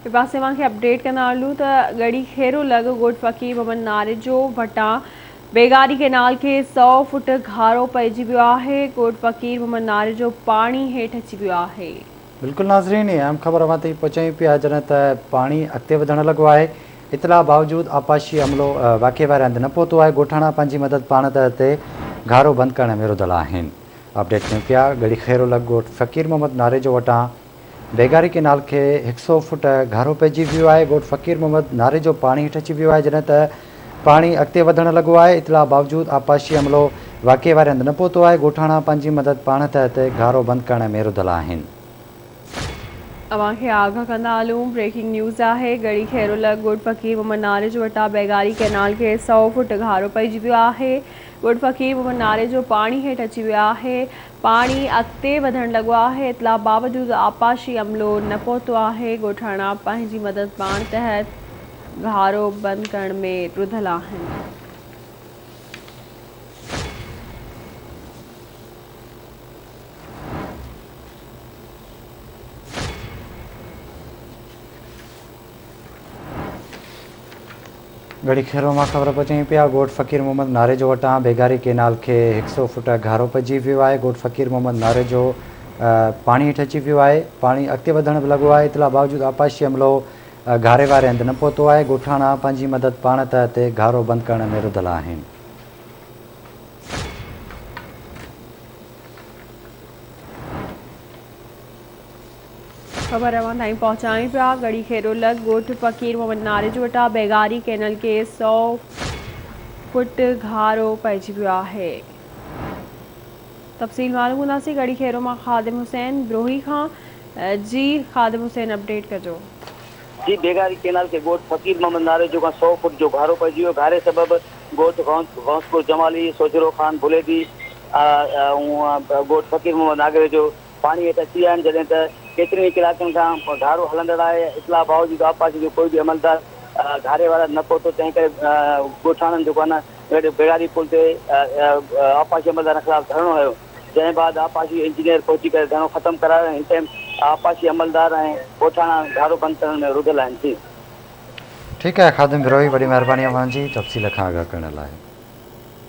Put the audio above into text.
पासे मांखे अपडेट कंदा हलूं त गड़ी खेरो लॻ ॻोठ फ़कीर मोहम्मद नारे जो वटां बेगारी केनाल खे 100 फुट घारो पइजी वियो आहे। ॻोठ फ़कीर मोहम्मद नारे जो पाणी हेठि अची वियो आहे। बिल्कुलु नाज़रीन, अहम ख़बर अवां ताईं पहुचायूं पिया जॾहिं त पाणी अॻिते वधणु लॻो आहे। इतला बावजूद आपाशी अमलो वाक़े वारे हंधि न पहुतो आहे। ॻोठाणा पंहिंजी मदद पाण त हिते घारो बंदि करण में रुधल आहिनि। अपडेट कयूं पिया गड़ी खैरो लॻ ॻोठ फ़कीर मोहम्मद नारे जो वटां बेगारी केनाल खे 100 फुट घारो पइजी वियो आहे। ॻोठ फ़कीर मोहम्मद नारे जो पाणी हेठि अची वियो आहे जॾहिं त पाणी अॻिते वधणु लॻो आहे। इतला बावजूद आपाशी अमलो वाक़े वारे हंधि न पहुतो आहे। ॻोठाणा पंहिंजी मदद पाण त हिते घारो बंदि करण में रुधल आहिनि। अवां खे आगाह कंदा हलूं, ब्रेकिंग न्यूज़ आहे। गड़ी खैरो लॻ ॻोठ फ़कीर मोहम्मद नारे जो वटां बेगारी केनाल खे 100 फुट घारो पइजी वियो आहे। ॻोठ फ़कीर मोहम्मद नारे जो पाणी हेठि अची वियो आहे। पाणी अॻिते वधणु लॻो आहे। इतला बावजूद आपाशी अमलो न पहुतो आहे। ॻोठाणा पंहिंजी मदद पाण तहत घारो बंदि करण में रुधल आहिनि। गड़ी खैरो मां ख़बर पहुचायूं पिया ॻोठ फ़कीर मोहम्मद नारे जो वटां बेगारी केनाल खे 100 फुट घारो पइजी वियो आहे। ॻोठ फ़कीर मोहम्मद नारे जो पाणी हेठि अची वियो आहे। पाणी अॻिते वधणु लॻो आहे। इतला बावजूद आपाशी अमलो घारे वारे हंधि न पहुतो आहे। ॻोठाणा पंहिंजी मदद पाण त हिते घारो बंदि करण में रुधल आहिनि। ख़बर अवां ताईं पहुचायूं पिया गड़ी खैरो लॻ ॻोठ फ़कीर मोहम्मद नारे जो वटां बेगारी केनल खे 100 फुट घारो पइजी वियो आहे। तफ़सील मालूम कंदासीं गड़ी खैरो मां ख़ादिम हुसैन ब्रोही खां। जी ख़ादिम हुसैन, अपडेट कजो। जी, बेगारी केनाल के ॻोठ फ़कीर मोहम्मद नारे जो 100 फुट जो घारो पइजी वियो। घारे सबबि ॻोठ गौसपुर जमाली सोजरो खान बुलेदी ॻोठ फ़कीर मोहम्मद नारे जो पाणी हेठि अची विया आहिनि। जॾहिं त केतिरनि ई कलाकनि खां घारो हलंदड़ आहे। इतला बावजूद आपाशी जो कोई बि अमलदार घारे वारा न पहुतो। तंहिं करे ॻोठाणनि जेको आहे न बेगारी पुल ते आपाशी अमलदारनि ख़िलाफ़ धरणो हुयो। जंहिं बाद आपाशी इंजीनियर पहुची करे धरणो ख़तमु करायो। हिन टाइम आपाशी अमलदार ऐं ॻोठाणा घारो बंदि करण में रुधल आहिनि। ठीकु आहे ख़ादिम ब्रोही, वॾी महिरबानी अवां जी तफ़सील खां आगाह करण लाइ।